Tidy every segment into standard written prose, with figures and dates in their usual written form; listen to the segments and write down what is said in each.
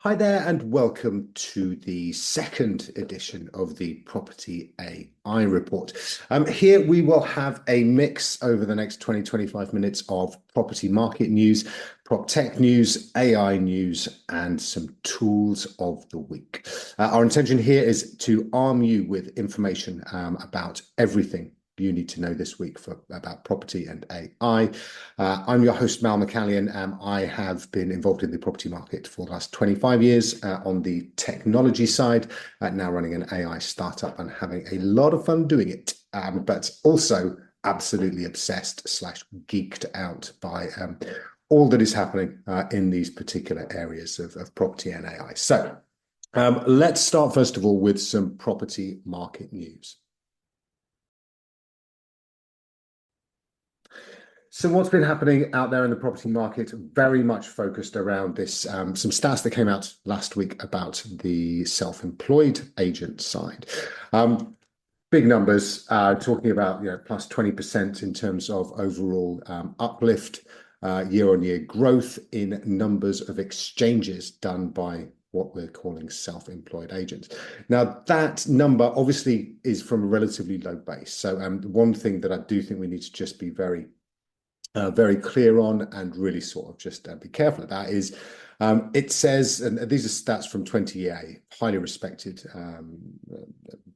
Hi there, and welcome to the second edition of the Property AI Report. Here we will have a mix over the next 20-25 minutes of property market news, PropTech news, AI news, and some tools of the week. Our intention here is to arm you with information about everything you need to know this week about property and AI. I'm your host, Mal McCallion. I have been involved in the property market for the last 25 years on the technology side, now running an AI startup and having a lot of fun doing it, but also absolutely obsessed / geeked out by all that is happening in these particular areas of property and AI. So let's start, first of all, with some property market news. So what's been happening out there in the property market, very much focused around this, some stats that came out last week about the self-employed agent side. Big numbers, talking about plus 20% in terms of overall uplift, year-on-year growth in numbers of exchanges done by what we're calling self-employed agents. Now, that number obviously is from a relatively low base. So one thing that I do think we need to just be very clear on and really sort of just be careful about is it says, and these are stats from 20EA, highly respected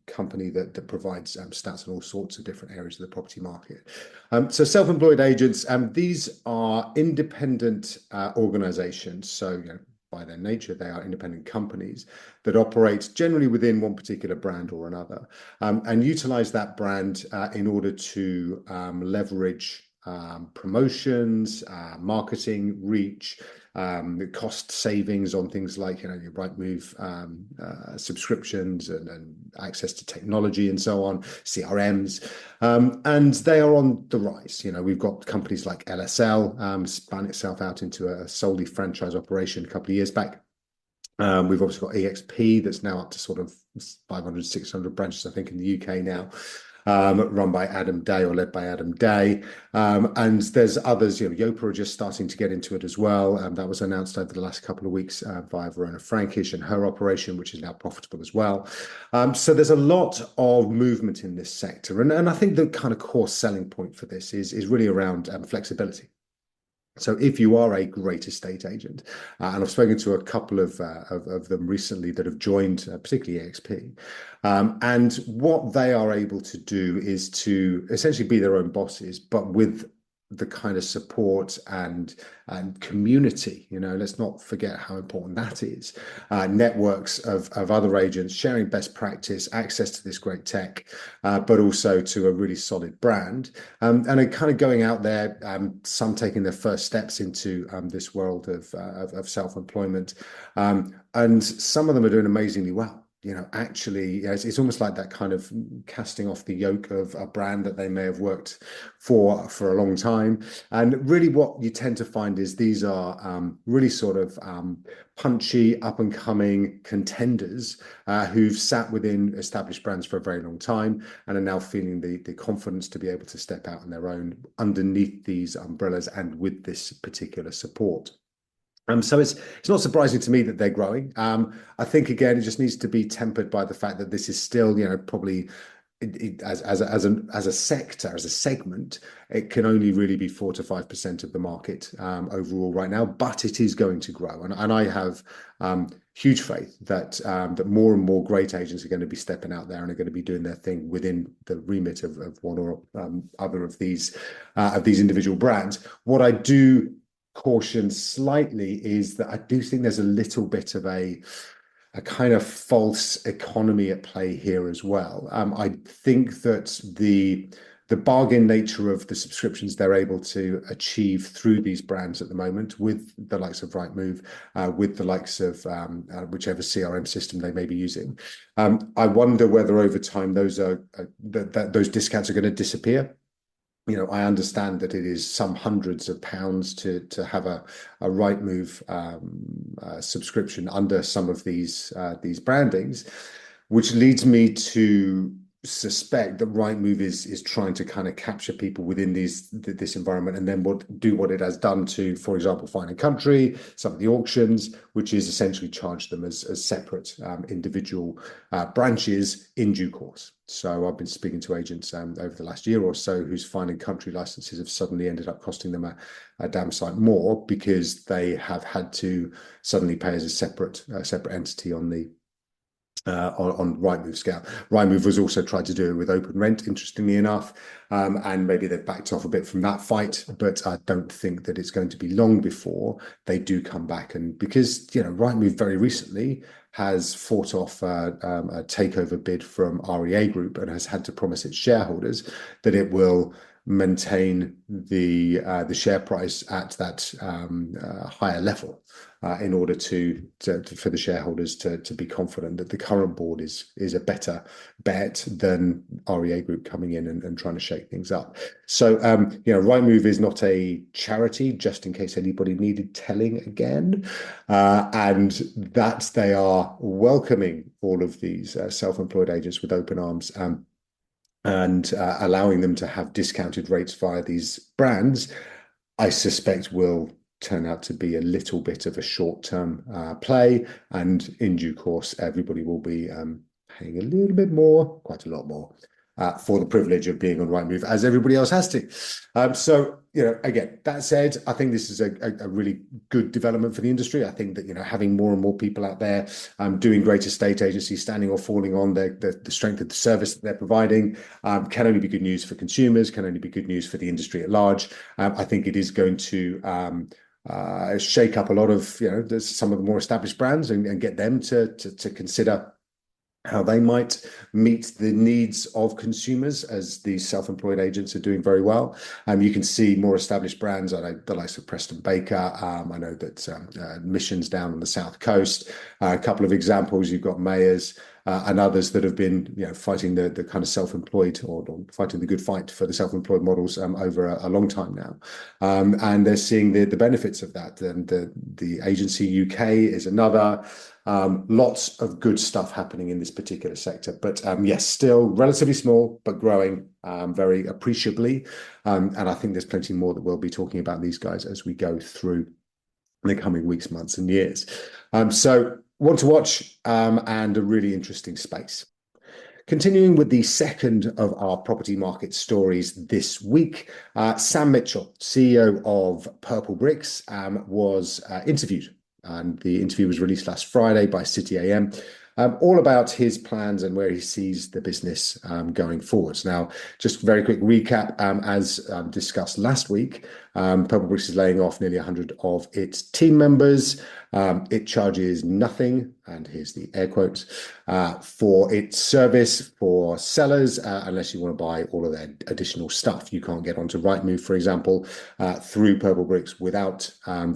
company that provides stats in all sorts of different areas of the property market. So self-employed agents, these are independent organizations. So, by their nature, they are independent companies that operate generally within one particular brand or another, and utilize that brand in order to leverage promotions, marketing, reach, cost savings on things like your Rightmove subscriptions and access to technology and so on, CRMs, and they are on the rise. We've got companies like LSL spun itself out into a solely franchise operation a couple of years back. We've obviously got EXP that's now up to sort of 500, 600 branches, I think, in the UK now. Run by Adam Day or led by Adam Day. And there's others, Yopa are just starting to get into it as well. That was announced over the last couple of weeks via Verona Frankish and her operation, which is now profitable as well. So there's a lot of movement in this sector. And I think the kind of core selling point for this is really around flexibility. So if you are a great estate agent, and I've spoken to a couple of them recently that have joined, particularly EXP, and what they are able to do is to essentially be their own bosses, but with the kind of support and community. Let's not forget how important that is. Networks of other agents sharing best practice, access to this great tech, but also to a really solid brand, and are kind of going out there, some taking their first steps into this world of self-employment, and some of them are doing amazingly well. Actually, it's almost like that kind of casting off the yoke of a brand that they may have worked for a long time. And really what you tend to find is these are really sort of punchy, up-and-coming contenders who've sat within established brands for a very long time and are now feeling the confidence to be able to step out on their own underneath these umbrellas and with this particular support. So it's not surprising to me that they're growing. I think, again, it just needs to be tempered by the fact that this is still, probably as a sector, as a segment, it can only really be 4 to 5% of the market overall right now, but it is going to grow. And I have huge faith that more and more great agents are going to be stepping out there and are going to be doing their thing within the remit of one or other of these individual brands. What I do caution slightly is that I do think there's a little bit of a kind of false economy at play here as well. I think that the bargain nature of the subscriptions they're able to achieve through these brands at the moment, with the likes of Rightmove, with the likes of whichever CRM system they may be using, I wonder whether over time those discounts are going to disappear. I understand that it is some hundreds of pounds to have a Rightmove subscription under some of these brandings, which leads me to suspect that Rightmove is trying to kind of capture people within this environment, and then what it has done to, for example, Fine and Country, some of the auctions, which is essentially charge them as separate individual branches in due course. So I've been speaking to agents over the last year or so whose Fine and Country licenses have suddenly ended up costing them a damn sight more because they have had to suddenly pay as a separate entity on the on Rightmove scale. Rightmove was also tried to do it with open rent, interestingly enough, and maybe they've backed off a bit from that fight, but I don't think that it's going to be long before they do come back. And because, Rightmove very recently has fought off a takeover bid from REA Group and has had to promise its shareholders that it will maintain the share price at that higher level in order for the shareholders to be confident that the current board is a better bet than REA Group coming in and trying to shake things up. So Rightmove is not a charity, just in case anybody needed telling again, and that they are welcoming all of these self-employed agents with open arms. And allowing them to have discounted rates via these brands, I suspect will turn out to be a little bit of a short-term play. And in due course, everybody will be paying a little bit more, quite a lot more, for the privilege of being on Rightmove, as everybody else has to. So, again, that said, I think this is a really good development for the industry. I think that, having more and more people out there doing great estate agency, standing or falling on the strength of the service that they're providing, can only be good news for consumers, can only be good news for the industry at large. I think it is going to shake up a lot of, some of the more established brands and get them to consider how they might meet the needs of consumers, as these self-employed agents are doing very well. You can see more established brands. I know the likes of Preston Baker. I know that Missions down on the South Coast. A couple of examples. You've got Mayors and others that have been, fighting the kind of self-employed or fighting the good fight for the self-employed models over a long time now, and they're seeing the benefits of that. And the agency UK is another. Lots of good stuff happening in this particular sector, but yes, still relatively small, but growing very appreciably. And I think there's plenty more that we'll be talking about these guys as we go through the coming weeks, months, and years. So one to watch and a really interesting space. Continuing with the second of our property market stories this week, Sam Mitchell, CEO of Purplebricks, was interviewed. And the interview was released last Friday by City AM, all about his plans and where he sees the business going forwards. Now, just a very quick recap, as discussed last week, Purplebricks is laying off nearly 100 of its team members. It charges nothing, and here's the air quotes, for its service for sellers, unless you want to buy all of their additional stuff. You can't get onto Rightmove, for example, through Purplebricks without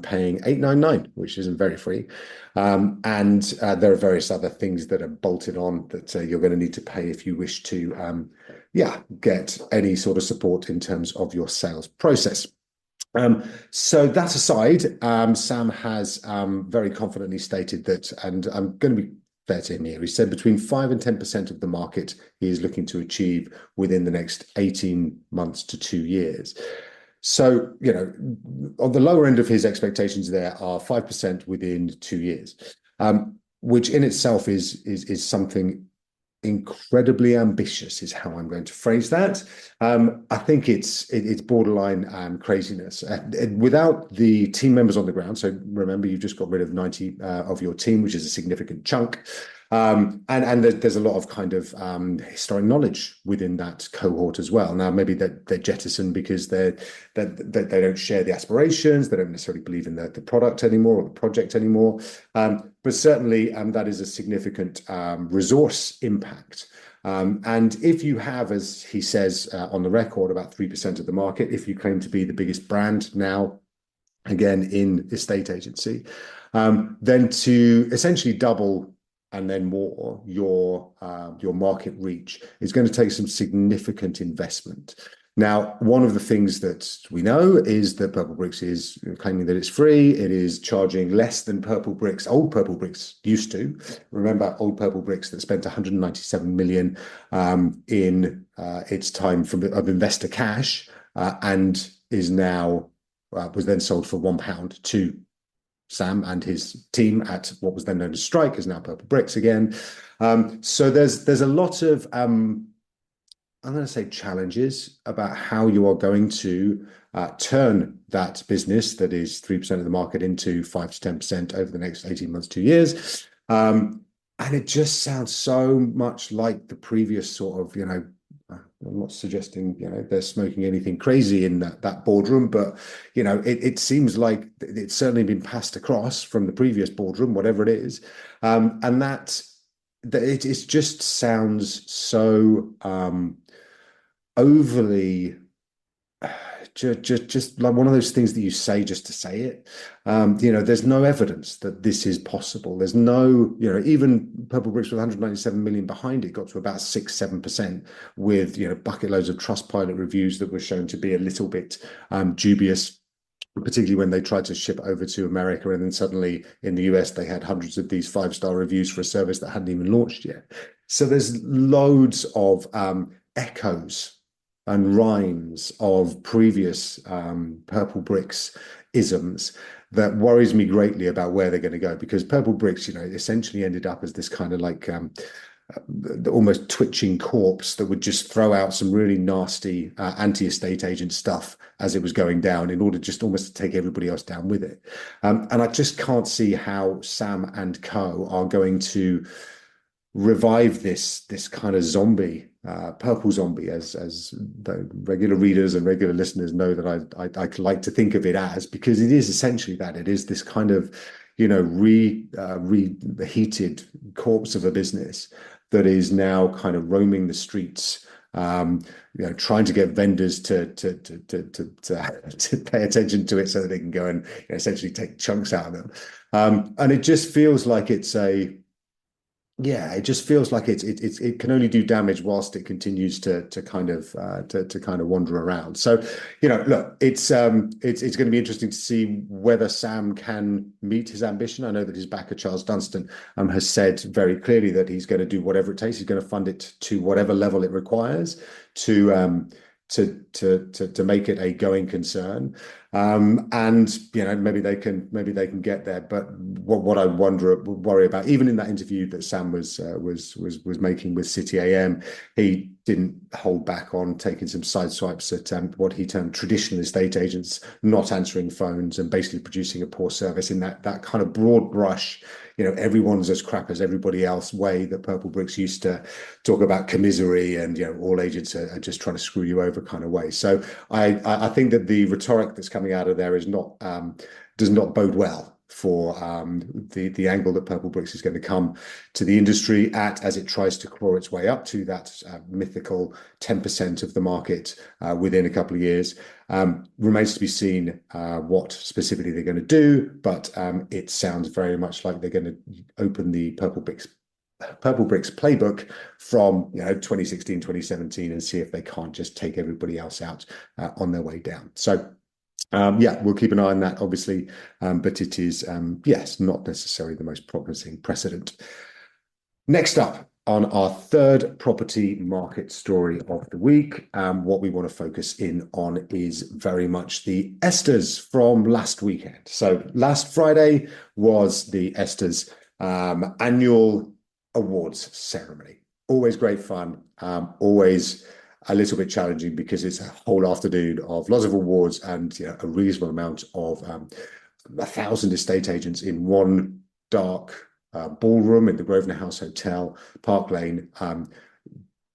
paying $8.99, which isn't very free. And there are various other things that are bolted on that you're going to need to pay if you wish to, get any sort of support in terms of your sales process. So that aside, Sam has very confidently stated that, and I'm going to be fair to him here, he said between 5 and 10% of the market he is looking to achieve within the next 18 months to 2 years. So, on the lower end of his expectations, there are 5% within 2 years, which in itself is something incredibly ambitious, is how I'm going to phrase that. I think it's borderline craziness. Without the team members on the ground, so remember, you've just got rid of 90 of your team, which is a significant chunk. And there's a lot of kind of historic knowledge within that cohort as well. Now, maybe they're jettisoned because they don't share the aspirations, they don't necessarily believe in the product anymore or the project anymore. But certainly that is a significant resource impact. And if you have, as he says on the record, about 3% of the market, if you claim to be the biggest brand now, again, in estate agency, then to essentially double and then more your market reach is going to take some significant investment. Now, one of the things that we know is that Purplebricks is claiming that it's free. It is charging less than old Purplebricks used to. Remember, old Purplebricks that spent 197 million in its time of investor cash and is now was then sold for £1 to Sam and his team at what was then known as Strike, is now Purplebricks again. So there's a lot of I'm going to say challenges about how you are going to turn that business that is 3% of the market into 5 to 10% over the next 18 months, 2 years. And it just sounds so much like the previous sort of, I'm not suggesting, they're smoking anything crazy in that boardroom, but, it seems like it's certainly been passed across from the previous boardroom, whatever it is. And that it just sounds so overly just like one of those things that you say just to say it. There's no evidence that this is possible. There's no, even Purplebricks with 197 million behind it got to about 6-7% with, bucket loads of Trustpilot reviews that were shown to be a little bit dubious, particularly when they tried to ship over to America. And then suddenly in the US, they had hundreds of these 5-star reviews for a service that hadn't even launched yet. So there's loads of echoes and rhymes of previous Purplebricks isms that worries me greatly about where they're going to go, because Purplebricks, essentially ended up as this kind of like almost twitching corpse that would just throw out some really nasty anti-estate agent stuff as it was going down in order just almost to take everybody else down with it. And I just can't see how Sam and co are going to revive this kind of zombie, purple zombie, as the regular readers and regular listeners know that I like to think of it as, because it is essentially that. It is this kind of reheated corpse of a business that is now kind of roaming the streets, trying to get vendors to pay attention to it so that they can go and essentially take chunks out of them. And it just feels like it can only do damage whilst it continues to kind of wander around. So, look, it's going to be interesting to see whether Sam can meet his ambition. I know that his backer, Charles Dunstan, has said very clearly that he's going to do whatever it takes. He's going to fund it to whatever level it requires to make it a going concern. And maybe they can get there. But what I worry about, even in that interview that Sam was making with City AM, he didn't hold back on taking some side swipes at what he termed traditional estate agents not answering phones and basically producing a poor service in that kind of broad brush, everyone's as crap as everybody else way that Purplebricks used to talk about commisery and all agents are just trying to screw you over kind of way. So I think that the rhetoric that's coming out of there is not does not bode well for the angle that Purplebricks is going to come to the industry at as it tries to claw its way up to that mythical 10% of the market within a couple of years. Remains to be seen what specifically they're going to do, but it sounds very much like they're going to open the Purplebricks playbook from 2016, 2017 and see if they can't just take everybody else out on their way down. So we'll keep an eye on that, obviously, but it is, yes, not necessarily the most promising precedent. Next up, on our third property market story of the week, what we want to focus in on is very much the ESTAs from last weekend. So last Friday was the ESTAs annual awards ceremony. Always great fun, always a little bit challenging because it's a whole afternoon of lots of awards and a reasonable amount of 1,000 estate agents in one dark ballroom in the Grosvenor House Hotel, Park Lane,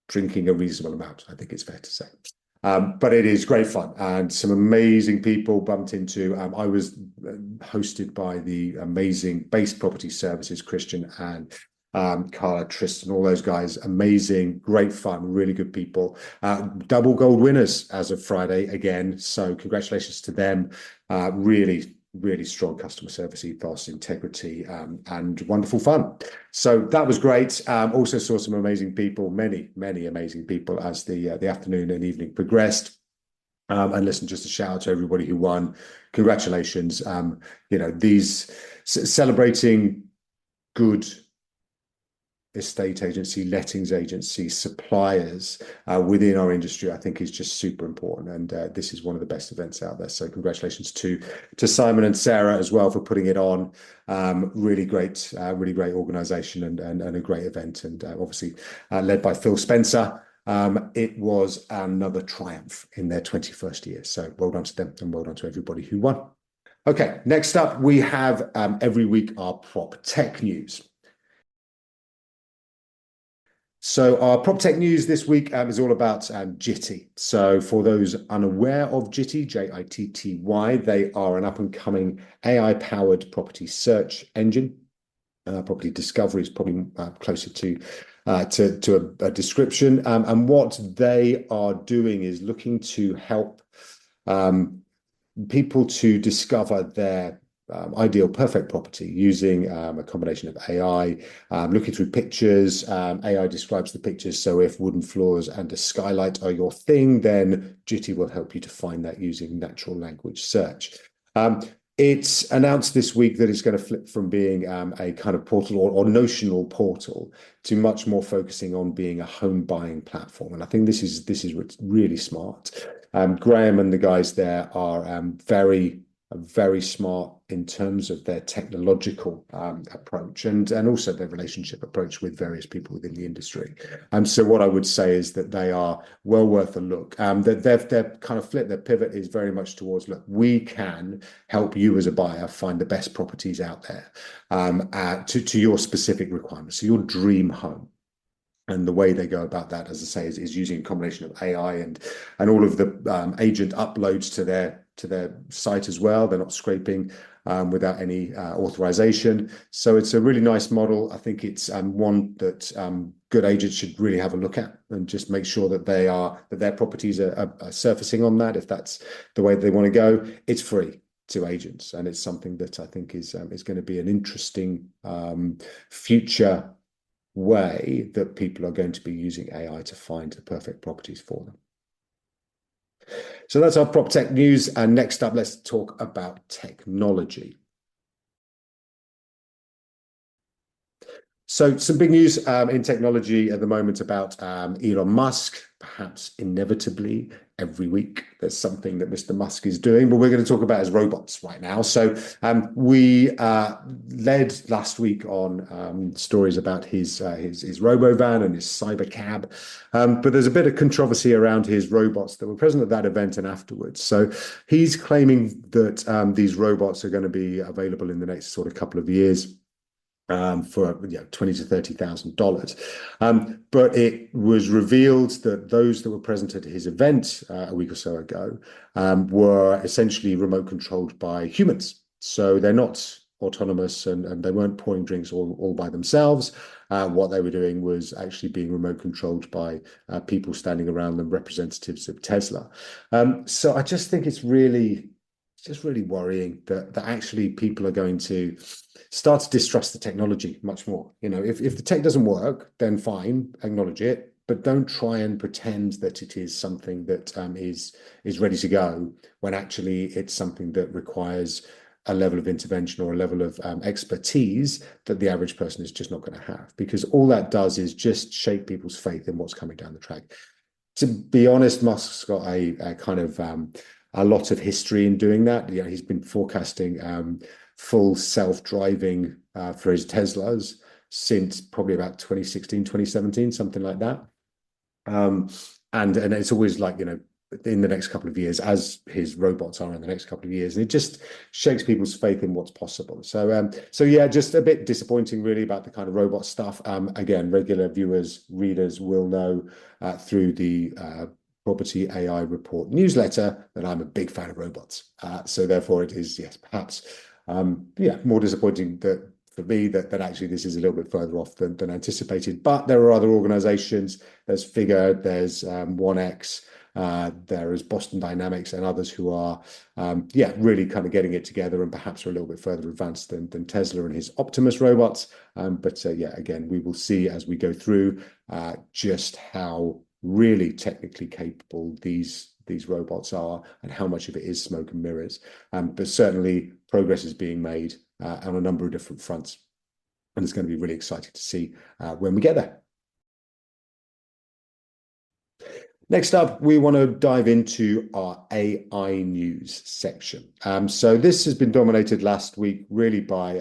drinking a reasonable amount, I think it's fair to say. But it is great fun and some amazing people bumped into. I was hosted by the amazing Base Property Services, Christian and Carla, Tristan, all those guys, amazing, great fun, really good people. Double gold winners as of Friday again, so congratulations to them. Really strong customer service ethos, integrity, and wonderful fun. So that was great. Also saw some amazing people, many amazing people as the afternoon and evening progressed. And listen, just a shout out to everybody who won. Congratulations. These celebrating good estate agency, lettings agency, suppliers within our industry, I think is just super important. And this is one of the best events out there. So congratulations to Simon and Sarah as well for putting it on. Really great organization and a great event. And obviously led by Phil Spencer. It was another triumph in their 21st year. So well done to them and well done to everybody who won. Okay, next up, we have every week our PropTech news. So our PropTech news this week is all about Jitty. So for those unaware of Jitty, Jitty, they are an up-and-coming AI-powered property search engine. Property discovery is probably closer to a description. And what they are doing is looking to help people to discover their ideal perfect property using a combination of AI, looking through pictures. AI describes the pictures. So if wooden floors and a skylight are your thing, then Jitty will help you to find that using natural language search. It's announced this week that it's going to flip from being a kind of portal or notional portal to much more focusing on being a home buying platform. And I think this is really smart. Graham and the guys there are very smart in terms of their technological approach and also their relationship approach with various people within the industry. So what I would say is that they are well worth a look. Their kind of flip, their pivot is very much towards, look, we can help you as a buyer find the best properties out there to your specific requirements, so your dream home. And the way they go about that, as I say, is using a combination of AI and all of the agent uploads to their site as well. They're not scraping without any authorization. So it's a really nice model. I think it's one that good agents should really have a look at and just make sure that their properties are surfacing on that. If that's the way they want to go, it's free to agents, and it's something that I think is going to be an interesting future way that people are going to be using AI to find the perfect properties for them. So that's our PropTech news. And next up, let's talk about technology. So some big news in technology at the moment about Elon Musk. Perhaps inevitably every week there's something that Mr. Musk is doing, but we're going to talk about his robots right now. So we led last week on stories about his robovan and his cyber cab, but there's a bit of controversy around his robots that were present at that event and afterwards. So he's claiming that these robots are going to be available in the next sort of couple of years. For $20,000 to $30,000. But it was revealed that those that were present at his event a week or so ago were essentially remote controlled by humans. So they're not autonomous and they weren't pouring drinks all by themselves. What they were doing was actually being remote controlled by people standing around them, representatives of Tesla. So I just think it's just really worrying that actually people are going to start to distrust the technology much more. If the tech doesn't work, then fine, acknowledge it, but don't try and pretend that it is something that is ready to go when actually it's something that requires a level of intervention or a level of expertise that the average person is just not going to have, because all that does is just shake people's faith in what's coming down the track. To be honest, Musk's got a kind of a lot of history in doing that. He's been forecasting full self-driving for his Teslas since probably about 2016, 2017, something like that. And it's always like, in the next couple of years, as his robots are in the next couple of years, and it just shakes people's faith in what's possible. So yeah, just a bit disappointing really about the kind of robot stuff. Again, regular viewers, readers will know through the PropertyAI Report newsletter that I'm a big fan of robots. So therefore it is, yes, perhaps more disappointing for me that actually this is a little bit further off than anticipated. But there are other organizations. There's Figure, there's 1X, there is Boston Dynamics and others who are really kind of getting it together and perhaps are a little bit further advanced than Tesla and his Optimus robots. But again, we will see as we go through just how really technically capable these these robots are and how much of it is smoke and mirrors. But certainly progress is being made on a number of different fronts. And it's going to be really exciting to see when we get there. Next up, we want to dive into our AI news section. So this has been dominated last week really by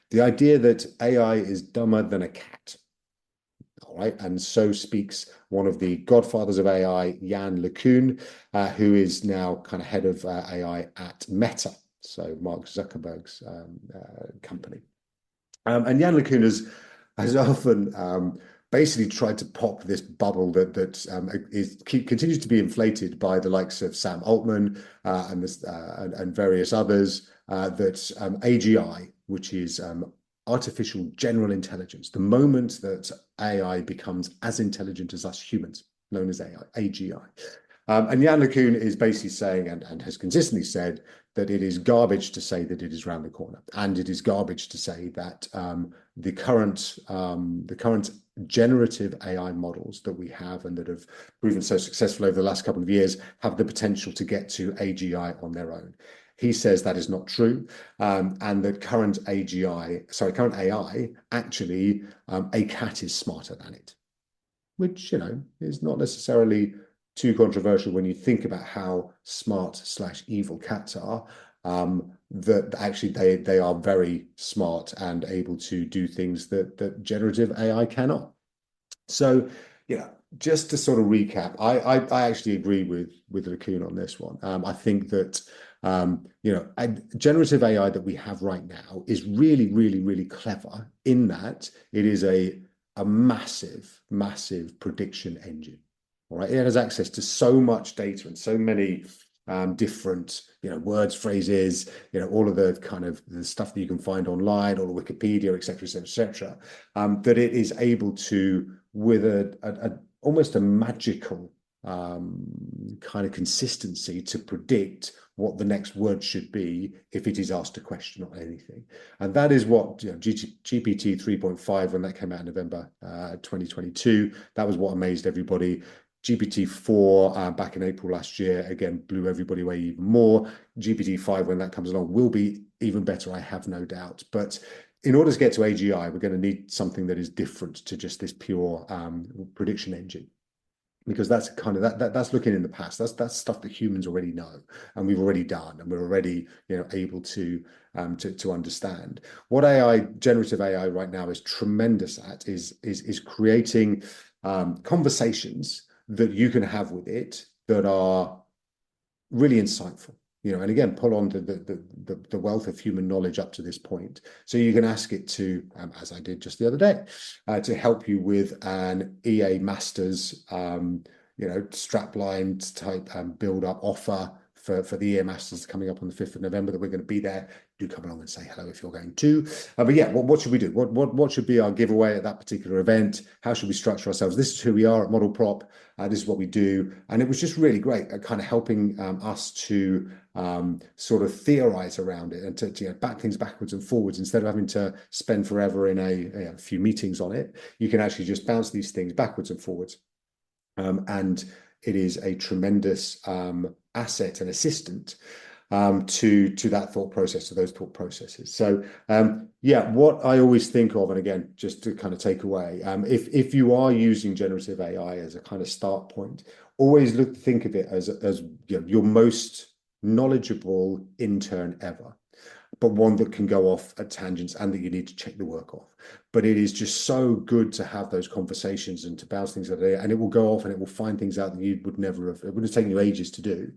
the idea that AI is dumber than a cat. All right, and so speaks one of the godfathers of AI, Yann LeCun, who is now kind of head of AI at Meta, so Mark Zuckerberg's company. And Yann LeCun has often basically tried to pop this bubble that continues to be inflated by the likes of Sam Altman and various others, that AGI, which is artificial general intelligence, the moment that AI becomes as intelligent as us humans, known as AI, AGI. And Yann LeCun is basically saying, and has consistently said, that it is garbage to say that it is around the corner, and it is garbage to say that the current generative AI models that we have and that have proven so successful over the last couple of years have the potential to get to AGI on their own. He says that is not true, and that current AI, actually, a cat is smarter than it, which, is not necessarily too controversial when you think about how smart/evil cats are. That actually they are very smart and able to do things that generative AI cannot. So, just to sort of recap, I actually agree with LeCun on this one. I think that generative AI that we have right now is really, really, really clever in that it is a massive, massive prediction engine. All right, it has access to so much data and so many different, words, phrases, all of the kind of the stuff that you can find online, all of Wikipedia, et cetera, et cetera, et cetera, that it is able to, with a almost a magical kind of consistency, to predict what the next word should be if it is asked a question on anything. And that is what GPT 3.5, when that came out in November 2022, that was what amazed everybody. GPT-4 back in April last year, again, blew everybody away even more. GPT-5, when that comes along, will be even better, I have no doubt. But in order to get to AGI, we're going to need something that is different to just this pure prediction engine, because that's kind of that's looking in the past. That's stuff that humans already know and we've already done, and we're already able to understand. What generative AI right now is tremendous at is creating conversations that you can have with it that are really insightful, and again, pull on the wealth of human knowledge up to this point. So you can ask it to, as I did just the other day, to help you with an EA Masters, strapline type build up offer for the EA Masters coming up on the 5th of November, that we're going to be there. Do come along and say hello if you're going to. But yeah, what should we do? What should be our giveaway at that particular event? How should we structure ourselves? This is who we are at Model Prop. This is what we do. And it was just really great at kind of helping us to sort of theorize around it and to back things backwards and forwards, instead of having to spend forever in a few meetings on it. You can actually just bounce these things backwards and forwards. And it is a tremendous asset and assistant to that thought process, to those thought processes. So what I always think of, and again, just to kind of take away, if you are using generative AI as a kind of start point, always think of it as your most knowledgeable intern ever, but one that can go off at tangents and that you need to check the work off. But it is just so good to have those conversations and to bounce things out there, and it will go off and it will find things out that you would never have, it would have taken you ages to do.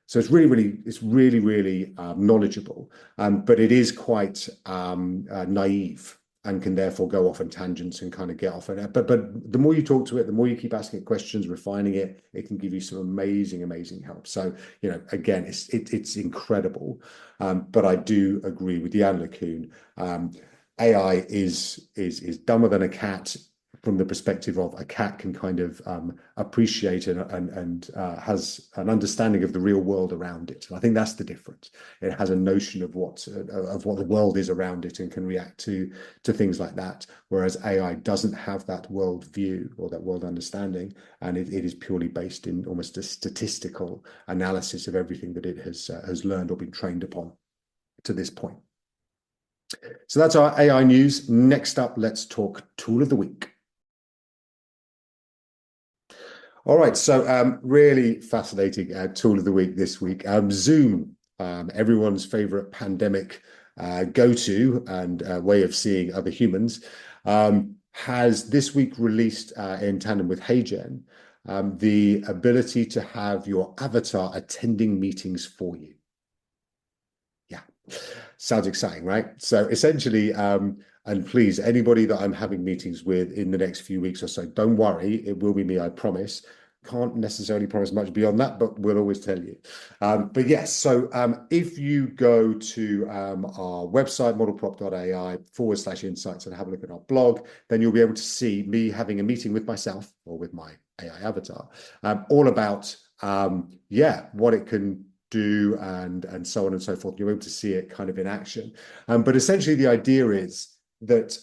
So it's really knowledgeable, but it is quite naive, and can therefore go off on tangents and kind of get off on it. But the more you talk to it, the more you keep asking it questions, refining it, it can give you some amazing help. So, again, it's incredible. But I do agree with Yann LeCun. AI is dumber than a cat. from the perspective of a cat can kind of appreciate and has an understanding of the real world around it. And I think that's the difference. It has a notion of what the world is around it and can react to things like that, whereas AI doesn't have that world view or that world understanding, and it is purely based in almost a statistical analysis of everything that it has learned or been trained upon to this point. So that's our AI news. Next up, let's talk tool of the week. All right, so really fascinating tool of the week this week. Zoom, everyone's favorite pandemic go-to and way of seeing other humans, has this week released in tandem with HeyGen the ability to have your avatar attending meetings for you. Yeah, sounds exciting, right? So essentially, and please, anybody that I'm having meetings with in the next few weeks or so, don't worry, it will be me, I promise. Can't necessarily promise much beyond that, but we'll always tell you. But yes, so if you go to our website, modelprop.ai/insights, and have a look at our blog, then you'll be able to see me having a meeting with myself or with my AI avatar, all about, what it can do and so on and so forth. You're able to see it kind of in action. But essentially the idea is that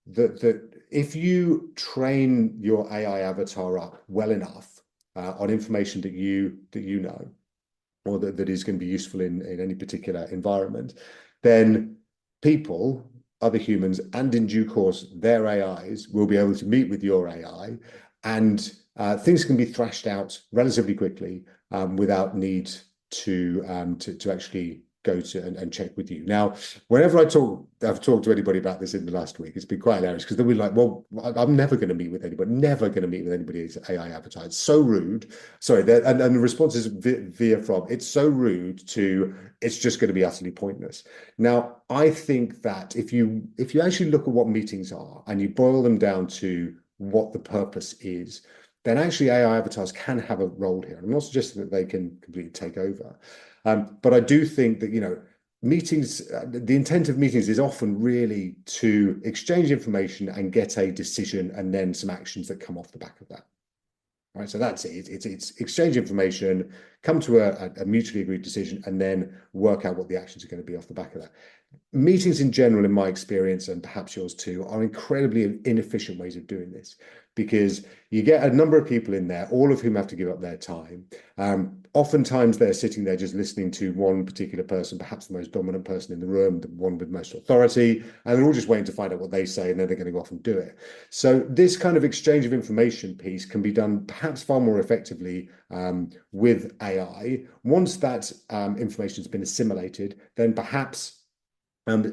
that if you train your AI avatar up well enough on information that you know, or that is going to be useful in any particular environment, then people, other humans, and in due course their AIs will be able to meet with your AI, and things can be thrashed out relatively quickly without need to actually go to and check with you. Now, whenever I've talked to anybody about this in the last week, it's been quite hilarious because they'll be like, well, I'm never going to meet with anybody, never going to meet with anybody's AI avatar. It's so rude. Sorry, and the response is via from, it's so rude to, it's just going to be utterly pointless. Now, I think that if you actually look at what meetings are and you boil them down to what the purpose is, then actually AI avatars can have a role here. I'm not suggesting that they can completely take over. But I do think that, meetings, the intent of meetings is often really to exchange information and get a decision and then some actions that come off the back of that. Right, so that's it. It's exchange information, come to a mutually agreed decision, and then work out what the actions are going to be off the back of that. Meetings in general, in my experience, and perhaps yours too, are incredibly inefficient ways of doing this, because you get a number of people in there, all of whom have to give up their time. Oftentimes they're sitting there just listening to one particular person, perhaps the most dominant person in the room, the one with most authority, and they're all just waiting to find out what they say, and then they're going to go off and do it. So this kind of exchange of information piece can be done perhaps far more effectively with AI. Once that information has been assimilated, then perhaps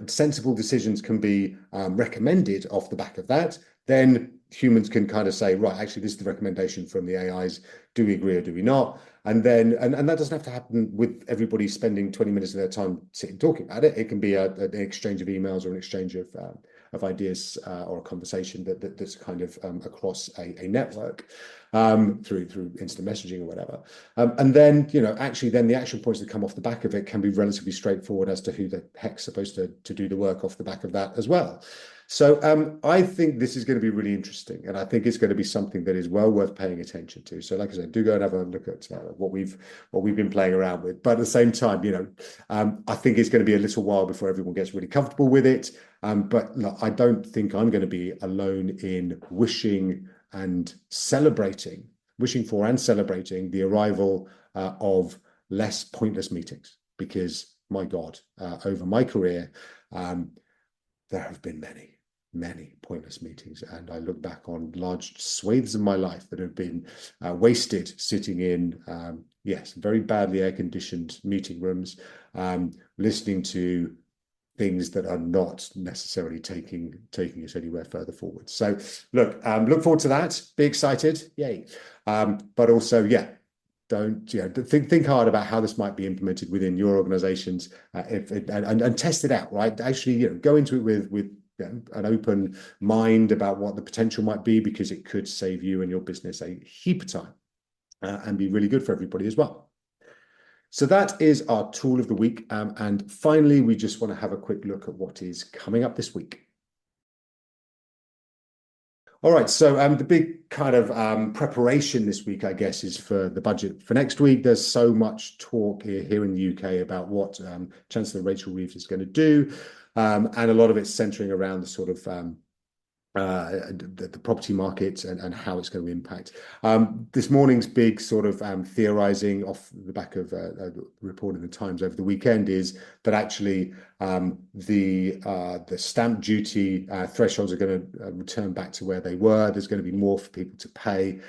sensible decisions can be recommended off the back of that. Then humans can kind of say, right, actually, this is the recommendation from the AIs. Do we agree or do we not? And then, and that doesn't have to happen with everybody spending 20 minutes of their time sitting talking about it. It can be an exchange of emails or an exchange of ideas or a conversation that's kind of across a network through instant messaging or whatever. And then, actually then the action points that come off the back of it can be relatively straightforward as to who the heck's supposed to do the work off the back of that as well. So I think this is going to be really interesting, and I think it's going to be something that is well worth paying attention to. So like I said, do go and have a look at what we've been playing around with. But at the same time, I think it's going to be a little while before everyone gets really comfortable with it. But look, I don't think I'm going to be alone in wishing for and celebrating the arrival of less pointless meetings, because my God, over my career, there have been many pointless meetings, and I look back on large swathes of my life that have been wasted sitting in very badly air-conditioned meeting rooms, listening to things that are not necessarily taking us anywhere further forward. So look forward to that. Be excited, yay! But also, don't think hard about how this might be implemented within your organizations, and test it out. Right, actually, go into it with an open mind about what the potential might be, because it could save you and your business a heap of time and be really good for everybody as well. So that is our tool of the week. And finally, we just want to have a quick look at what is coming up this week. All right, so the big kind of preparation this week, I guess, is for the budget for next week. There's so much talk here in the UK about what Chancellor Rachel Reeves is going to do, and a lot of it's centering around the sort of the property market and how it's going to impact. This morning's big sort of theorizing off the back of a report in the Times over the weekend is that actually the stamp duty thresholds are going to return back to where they were. There's going to be more for people to pay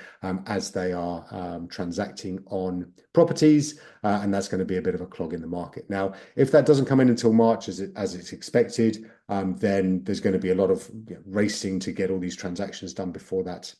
as they are transacting on properties, and that's going to be a bit of a clog in the market. Now, if that doesn't come in until March as it's expected, then there's going to be a lot of racing to get all these transactions done before that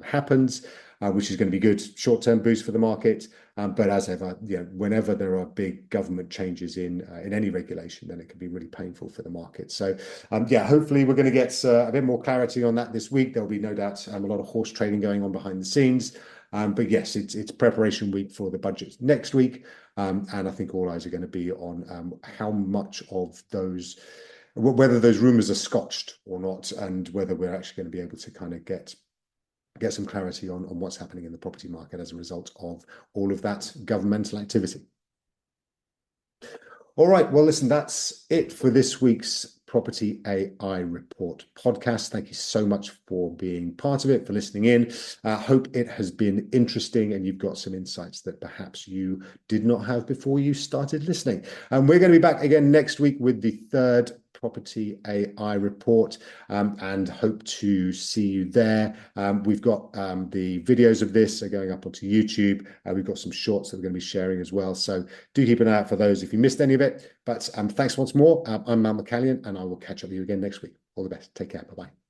happens, which is going to be good short-term boost for the market. But as ever, whenever there are big government changes in any regulation, then it can be really painful for the market. So hopefully we're going to get a bit more clarity on that this week. There'll be no doubt a lot of horse trading going on behind the scenes. But yes, it's preparation week for the budget next week. And I think all eyes are going to be on how much of those, whether those rumors are scotched or not, and whether we're actually going to be able to kind of get some clarity on what's happening in the property market as a result of all of that governmental activity. All right, well, listen, that's it for this week's Property AI Report podcast. Thank you so much for being part of it, for listening in. I hope it has been interesting and you've got some insights that perhaps you did not have before you started listening. And we're going to be back again next week with the third Property AI Report, and hope to see you there. We've got the videos of this are going up onto YouTube. We've got some shorts that we're going to be sharing as well. So do keep an eye out for those if you missed any of it. But thanks once more. I'm Mal McCallion, and I will catch up with you again next week. All the best. Take care. Bye-bye.